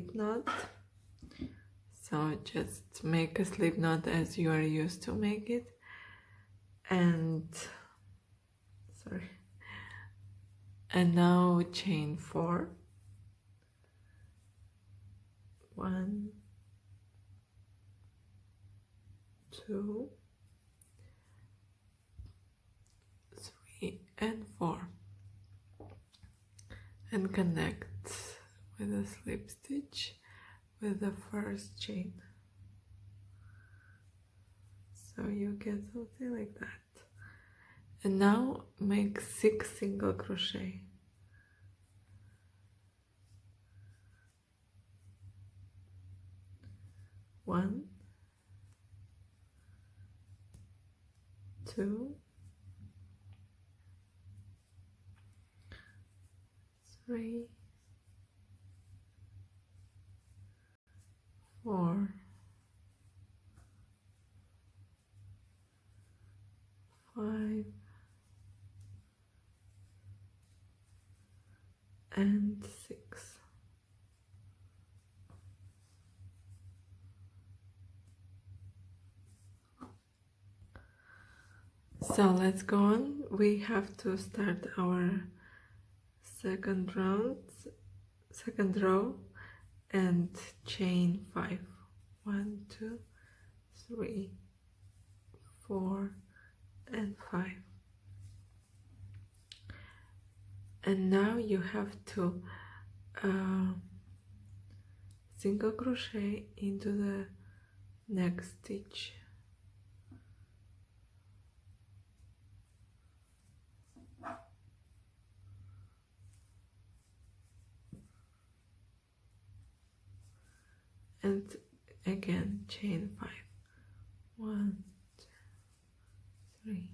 slip knot. So just make a slip knot as you are used to make it, and now chain 4. 1, 2, 3 and 4, and connect with a slip stitch with the first chain. So you get something like that. And now make 6 single crochet. 1, 2, 3, 4, 5, and 6. So let's go on. We have to start our second row and chain 5. 1, 2, 3, 4 and 5. And now you have to single crochet into the next stitch. And again chain 5. 1, 2, 3,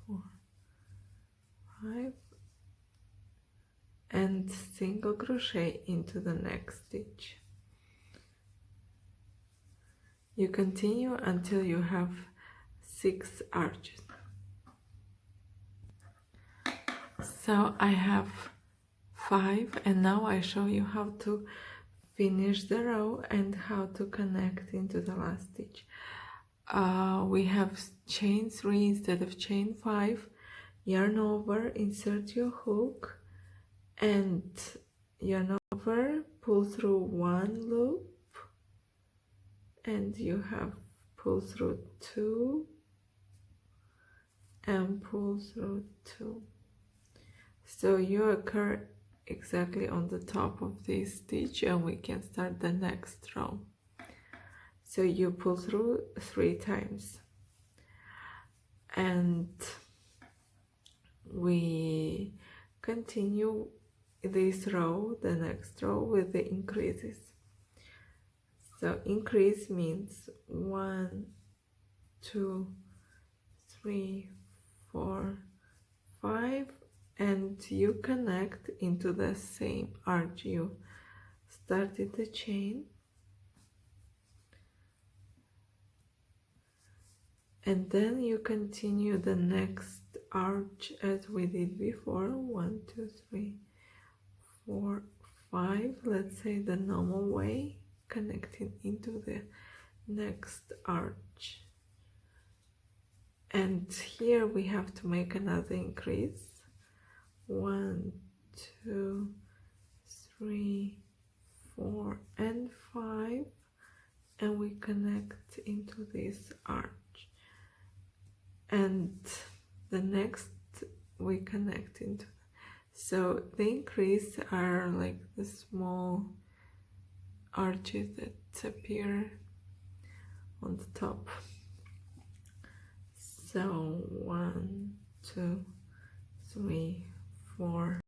4, 5, and single crochet into the next stitch. You continue until you have 6 arches. So I have 5, and now I show you how to finish the row and how to connect into the last stitch. We have chain 3 instead of chain 5, yarn over, insert your hook, and yarn over, pull through 1 loop, and you have pull through 2 and pull through 2. So you occur exactly on the top of this stitch, and we can start the next row. So you pull through 3 times, and we continue this row, the next row, with the increases. So increase means 1, 2, 3, 4, 5, and you connect into the same arch you started the chain, and then you continue the next arch as we did before. 1, 2, 3, 4, 5, let's say the normal way, connecting into the next arch. And here we have to make another increase. 1, 2, 3, 4 and 5, and we connect into this arch, and the next we connect into. So the increase are like the small arches that appear on the top. So 1, 2, 3, 4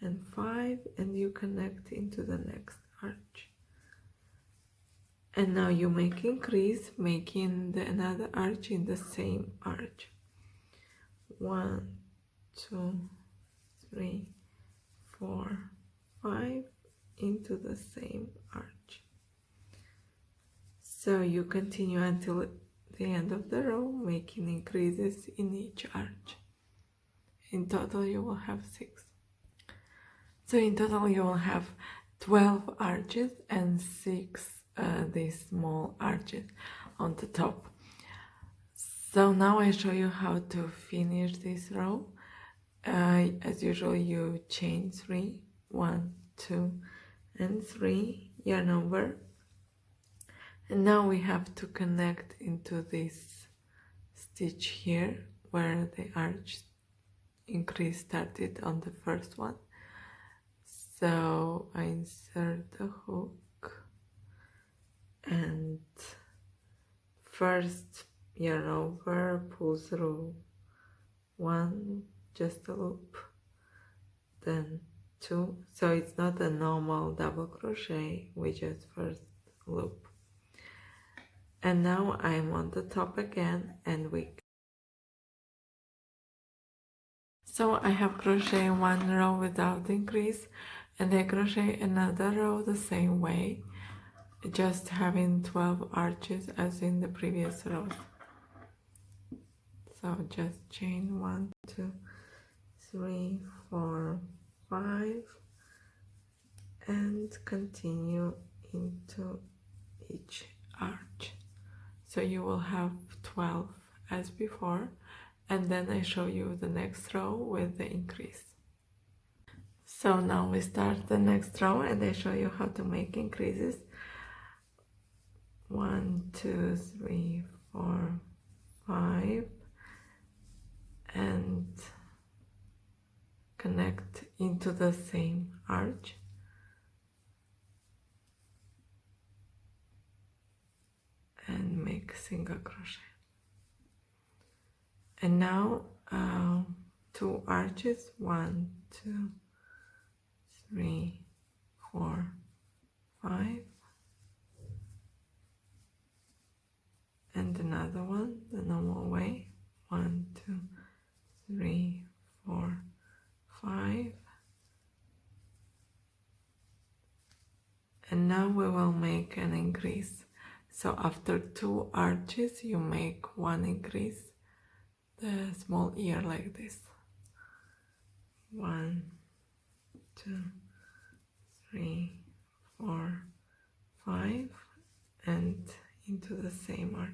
and 5, and you connect into the next arch. And now you make increase, making another arch in the same arch. 1, 2, 3, 4, 5 into the same arch. So you continue until the end of the row, making increases in each arch. In total you will have 6. So in total you will have 12 arches and 6 these small arches on the top. So now I show you how to finish this row. As usual, you chain 3, 1, 2 and 3, yarn over, and now we have to connect into this stitch here where the arch increase started on the first one. So I insert the hook and first yarn over, pull through 1, just a loop, then 2, so it's not a normal double crochet, we just first loop, and now I'm on the top again, and so I have crochet one row without increase, and I crochet another row the same way, just having 12 arches as in the previous rows. So just chain 1, 2, 3, 4, 5 and continue into each arch. So you will have 12 as before, and then I show you the next row with the increase. So now we start the next row and I show you how to make increases. 1, 2, 3, 4, 5 and connect into the same arch. And make single crochet. And now 2 arches, 1, 2, 3, 4, 5 and another one the normal way, 1, 2, 3, 4, 5, and now we will make an increase. So after 2 arches you make 1 increase, the small ear like this, 1, 2, 3, 4, 5 and into the same arch.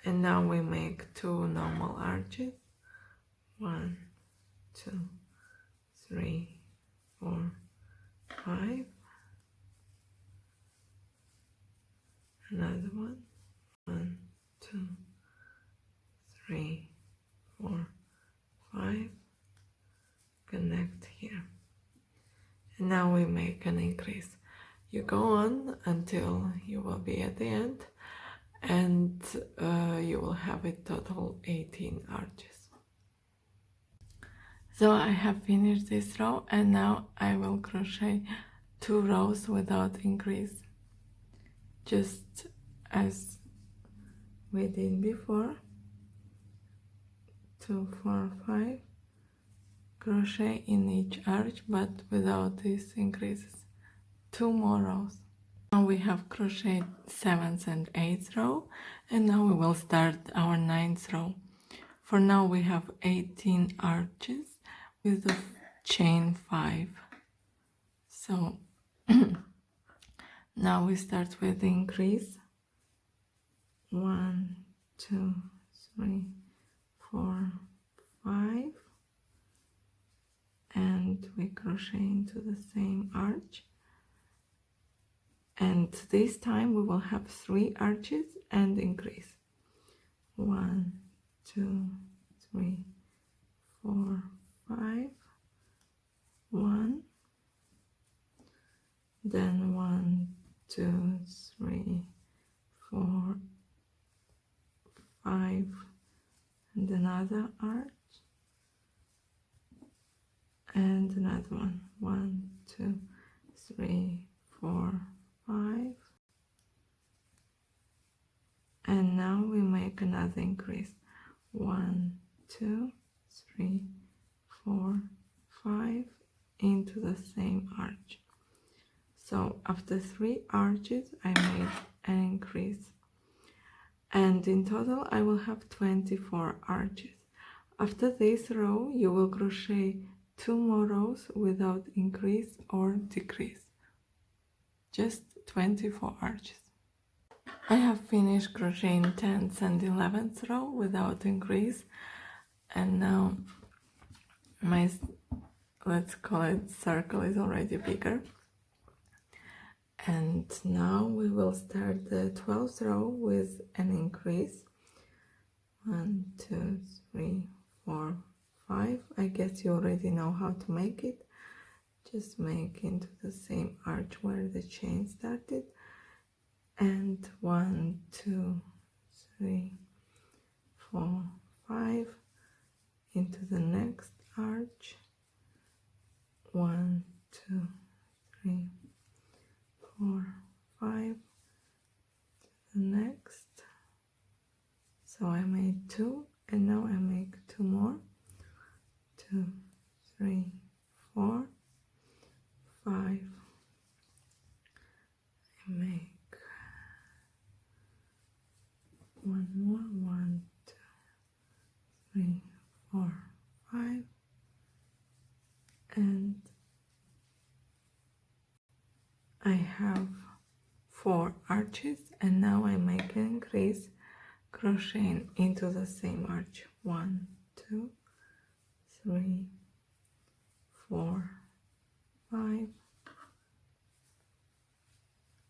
And now we make 2 normal arches, 1, 2, 3, 4, 5, another one, 1, 2, 3, 4, 5, connect here, and now we make an increase. You go on until you will be at the end, and you will have a total 18 arches. So I have finished this row, and now I will crochet 2 rows without increase, just as we did before. 2, 4, 5, crochet in each arch but without these increases. 2 more rows. Now we have crocheted 7th and 8th row, and now we will start our 9th row. For now we have 18 arches with the chain 5. So now we start with the increase. 1, 2, 3, 4, 5, and we crochet into the same arch, and this time we will have 3 arches and increase. 1, 2, 3, 4, 5, 1, then 1, 2, 3, 4, 5 and another arch and another one, 1, 2, 3, 4, 5, and now we make another increase. 1, 2, 3, 4, 5 into the same arch. So after 3 arches I made an increase, and in total I will have 24 arches. After this row you will crochet 2 more rows without increase or decrease, just 24 arches. I have finished crocheting 10th and 11th row without increase, and now my, let's call it, circle is already bigger. And now we will start the 12th row with an increase. 1, 2, 3, 4, 5. I guess you already know how to make it. Just make into the same arch where the chain started, and 1, 2, 3, 4, 5 into the next arch. 1, 2, 3, 4, 5 to the next. So I made 2, and now I make 2 more. 2, 3, 4, 5. I make 1 more. 1, 2, 3, 4, 5, and I have 4 arches, and now I make an increase, crocheting into the same arch. 1, 2, 3, 4, 5,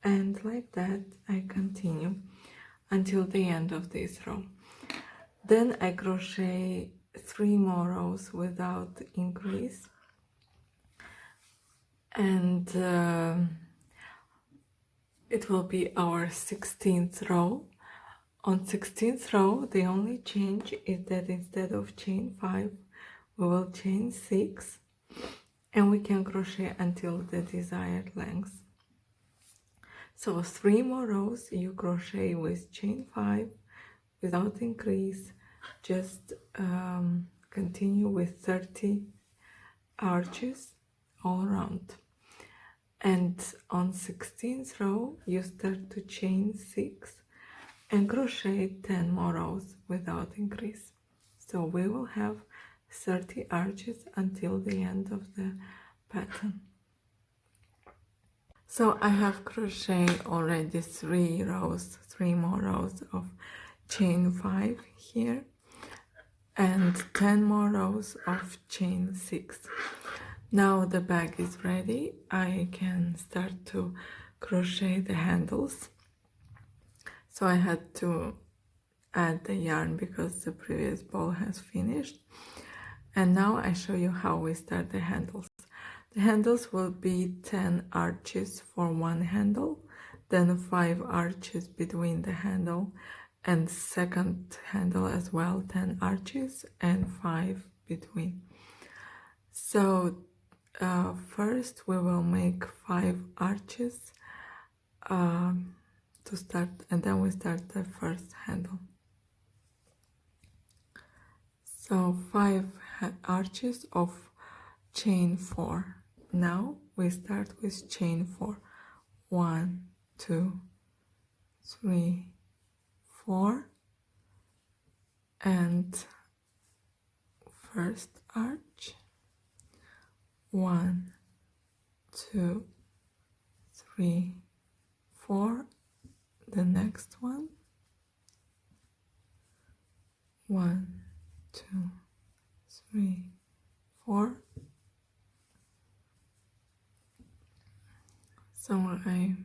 and like that I continue until the end of this row. Then I crochet 3 more rows without increase, and it will be our 16th row. On 16th row, the only change is that instead of chain 5, we will chain 6, and we can crochet until the desired length. So 3 more rows you crochet with chain 5 without increase, just continue with 30 arches all around. And on 16th row you start to chain 6 and crochet 10 more rows without increase. So we will have 30 arches until the end of the pattern. So I have crocheted already 3 more rows of chain 5 here, and 10 more rows of chain 6. Now the bag is ready. I can start to crochet the handles. So I had to add the yarn because the previous ball has finished. And now I show you how we start the handles. The handles will be 10 arches for one handle, then 5 arches between the handle and second handle as well, 10 arches and 5 between. So first we will make 5 arches to start, and then we start the first handle. So 5 arches of chain 4. Now we start with chain 4. 1, 2, 3, 4, and first arch. 1, 2, 3, 4. The next one. 1, 2, 3, 4. So I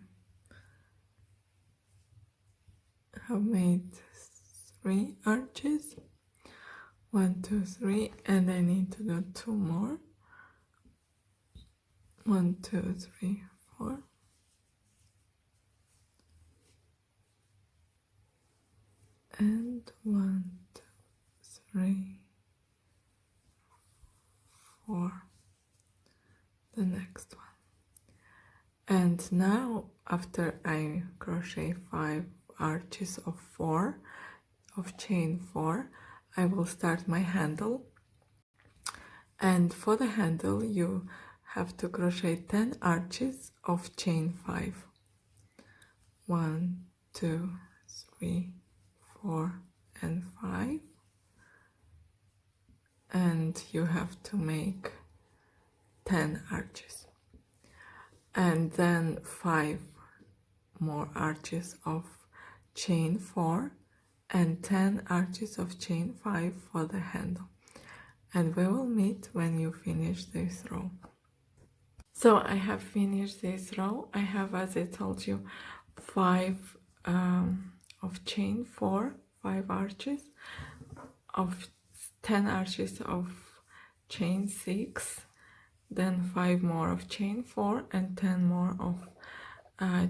have made 3 arches. 1, 2, 3, and I need to do 2 more. 1, 2, 3, 4. And 1, 2, 3, 4. The next one. And now, after I crochet 5 arches of 4 of chain 4, I will start my handle. And for the handle you have to crochet 10 arches of chain 5. 1, 2, 3, 4 and 5, and you have to make 10 arches, and then 5 more arches of chain 4 and 10 arches of chain 5 for the handle, and we will meet when you finish this row. So I have finished this row. I have, as I told you, 5 of chain 4, 5 arches of 10 arches of chain 6, then 5 more of chain 4 and 10 more of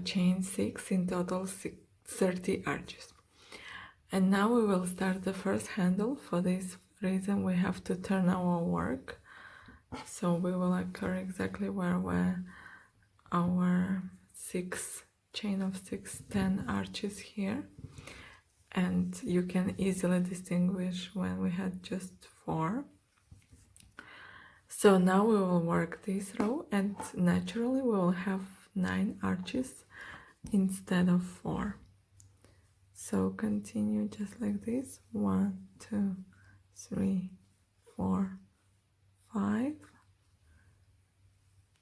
chain 6, in total 30 arches. And now we will start the first handle. For this reason we have to turn our work, so we will occur exactly where our 6 chain of 6, 10 arches here, and you can easily distinguish when we had just 4. So now we will work this row, and naturally we will have 9 arches instead of 4. So continue just like this: 1, 2, 3, 4, 5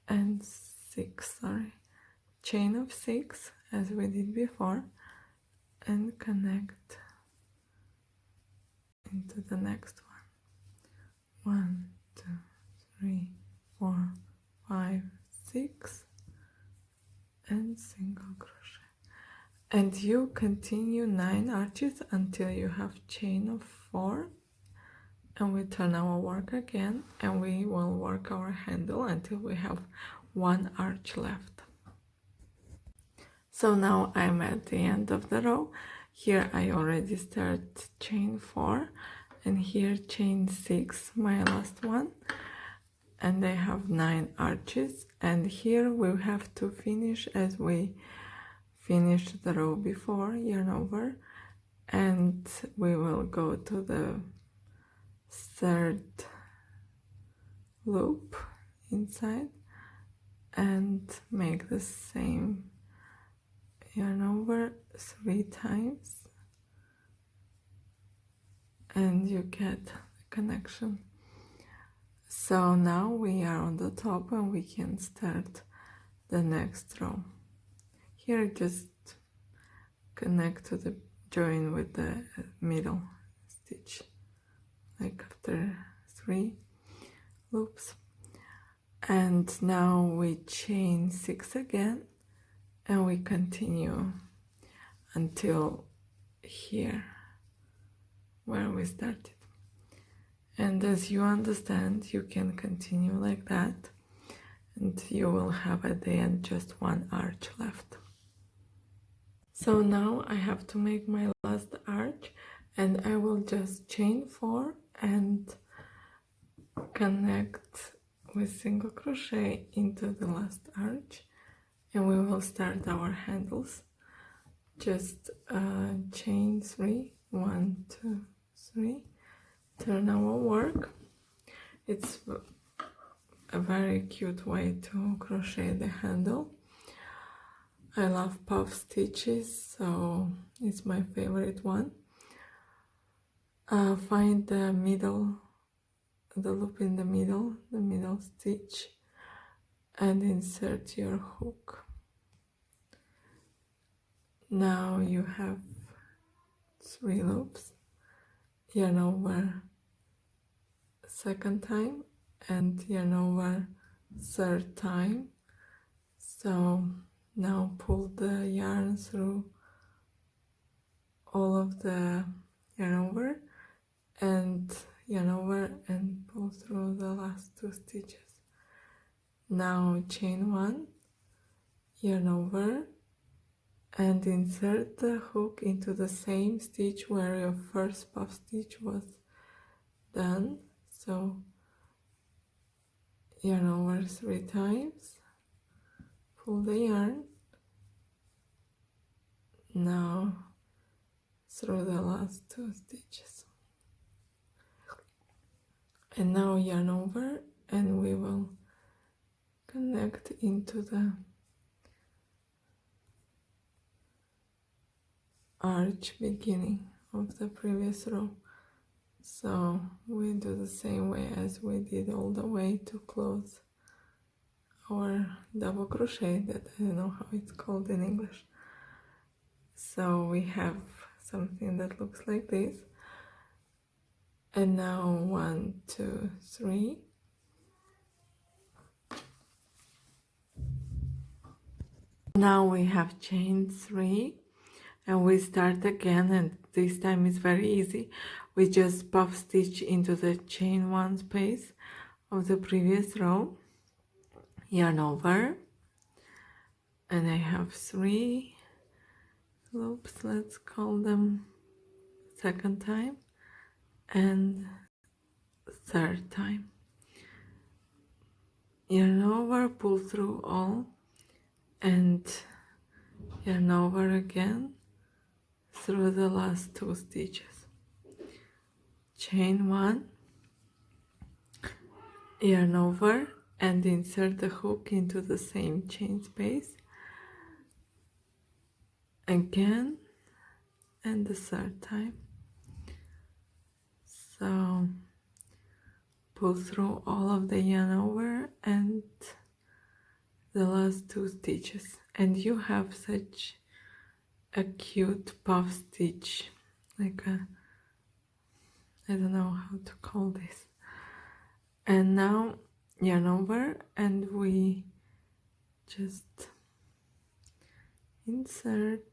and 6, chain of 6 as we did before, and connect into the next one. 1, 2, 3, 4, 5, 6 and single crochet, and you continue 9 arches until you have chain of 4, and we turn our work again, and we will work our handle until we have 1 arch left. So now I'm at the end of the row. Here I already start chain 4, and here chain 6, my last one, and I have 9 arches, and here we have to finish as we finished the row before, yarn over, and we will go to the 3rd loop inside and make the same yarn over 3 times, and you get the connection. So now we are on the top and we can start the next row. Here just connect to the join with the middle stitch, like after 3 loops, and now we chain 6 again, and we continue until here where we started. And as you understand, you can continue like that, and you will have at the end just 1 arch left. So now I have to make my last arch, and I will just chain 4 and connect with single crochet into the last arch, and we will start our handles. Just chain 3, 1, 2, 3, turn our work. It's a very cute way to crochet the handle. I love puff stitches, so it's my favorite one. Find the middle, the loop in the middle stitch, and insert your hook. Now you have 3 loops, yarn over 2nd time and yarn over 3rd time. So now pull the yarn through all of the yarn over and pull through the last 2 stitches. Now chain 1, yarn over, and insert the hook into the same stitch where your first puff stitch was done. So yarn over 3 times, pull the yarn, now through the last 2 stitches, and now yarn over, and we will connect into the arch beginning of the previous row. So we do the same way as we did all the way to close our double crochet that I don't know how it's called in English. So we have something that looks like this, and now 1, 2, 3. Now we have chain 3, and we start again, and this time is very easy. We just puff stitch into the chain 1 space of the previous row, yarn over, and I have 3 loops, let's call them second time and third time. Yarn over, pull through all, and yarn over again through the last 2 stitches. Chain 1, yarn over, and insert the hook into the same chain space again, and the third time. So pull through all of the yarn over and the last 2 stitches, and you have such a cute puff stitch, like a, I don't know how to call this. And now yarn over, and we just insert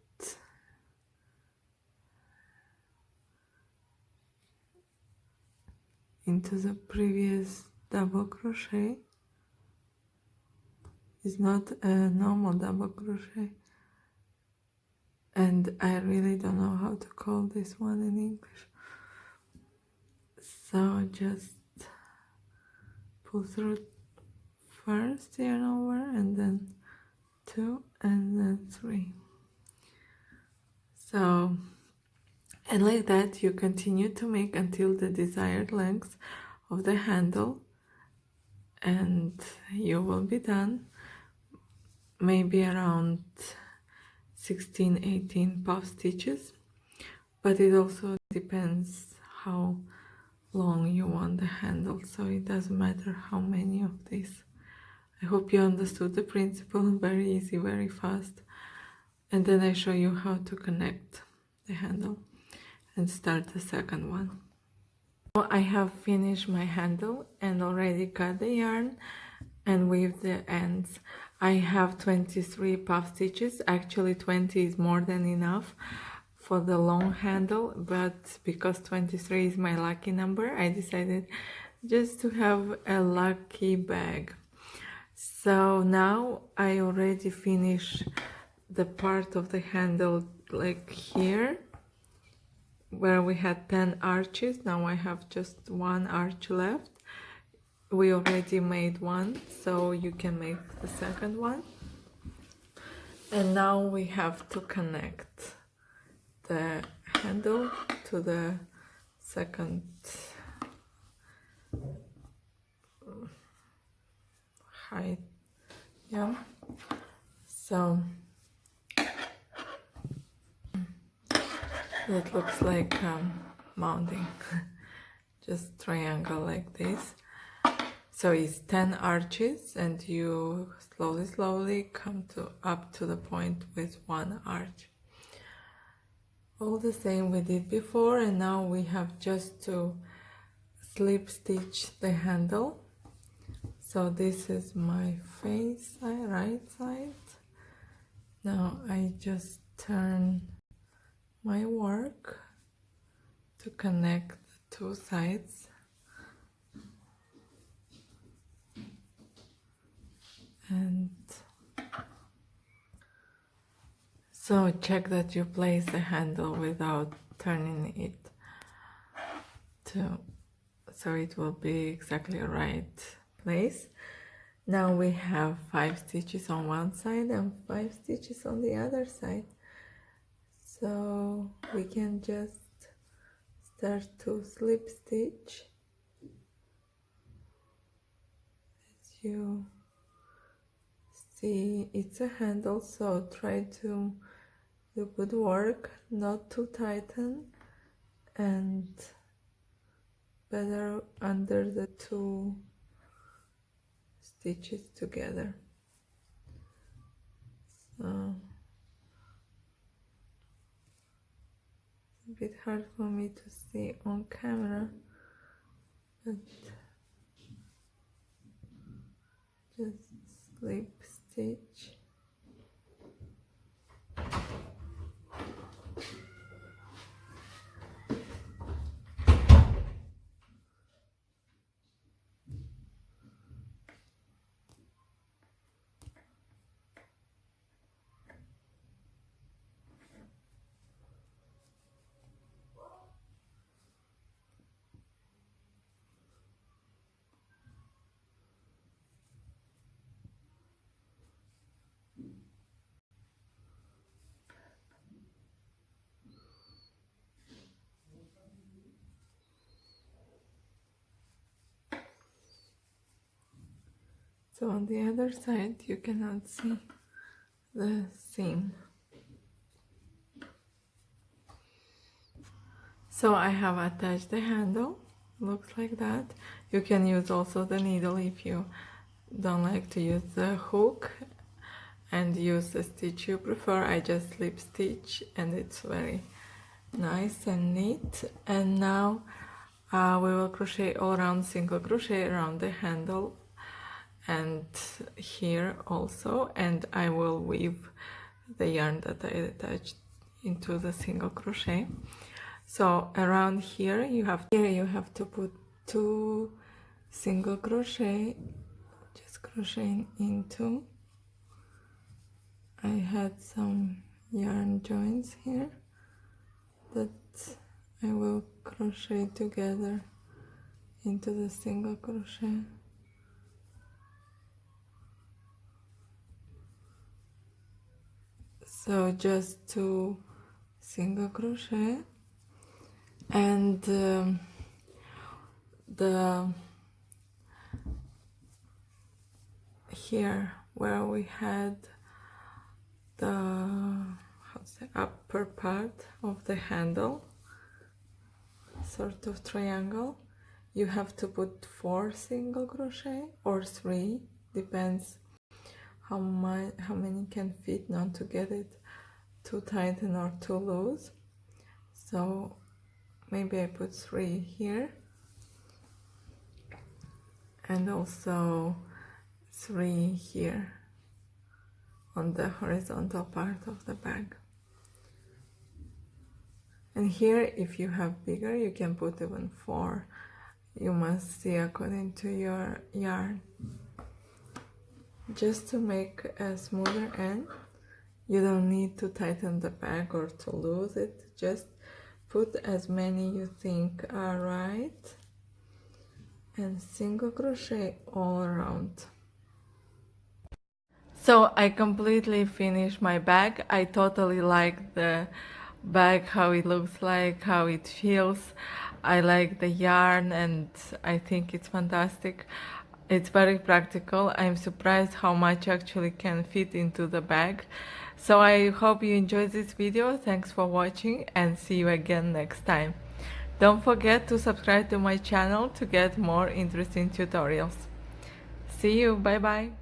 into the previous double crochet. It's not a normal double crochet, and I really don't know how to call this one in English. So just pull through first, yarn over, and then 2, and then 3. So, and like that you continue to make until the desired length of the handle, and you will be done. Maybe around 16-18 puff stitches, but it also depends how long you want the handle, so it doesn't matter how many of these. I hope you understood the principle. Very easy, very fast. And then I show you how to connect the handle and start the second one. Now I have finished my handle and already cut the yarn and weave the ends. I have 23 puff stitches. Actually 20 is more than enough for the long handle, but because 23 is my lucky number, I decided just to have a lucky bag. So now I already finished the part of the handle like here where we had 10 arches. Now I have just 1 arch left. We already made one, so you can make the second one. And now we have to connect the handle to the second height. Yeah, so it looks like mounting just triangle like this. So it's 10 arches, and you slowly come up to the point with 1 arch. All the same we did before, and now we have just to slip stitch the handle. So this is my face side, right side. Now I just turn my work to connect the 2 sides. And so check that you place the handle without turning it so it will be exactly right place. Now we have 5 stitches on one side and 5 stitches on the other side. So we can just start to slip stitch. As you see, it's a handle, so try to do good work, not too tighten, and better under the 2 stitches together. So it's a bit hard for me to see on camera, but just slip stitch. So on the other side you cannot see the seam. So I have attached the handle, looks like that. You can use also the needle if you don't like to use the hook and use the stitch you prefer. I just slip stitch and it's very nice and neat. And now we will crochet all around, single crochet around the handle and here also, and I will weave the yarn that I attached into the single crochet. So around here you have to put 2 single crochet, just crocheting into. I had some yarn joints here that I will crochet together into the single crochet. So just 2 single crochet, and here where we had the upper part of the handle, sort of triangle, you have to put 4 single crochet or 3, depends how many can fit, not to get it too tight or too loose. So maybe I put 3 here and also 3 here on the horizontal part of the bag. And here, if you have bigger, you can put even 4. You must see according to your yarn. Just to make a smoother end, you don't need to tighten the bag or to lose it. Just put as many you think are right and single crochet all around. So I completely finished my bag. I totally like the bag, how it looks like, how it feels. I like the yarn and I think it's fantastic. It's very practical. I'm surprised how much actually can fit into the bag. So I hope you enjoyed this video. Thanks for watching and see you again next time. Don't forget to subscribe to my channel to get more interesting tutorials. See you. Bye bye.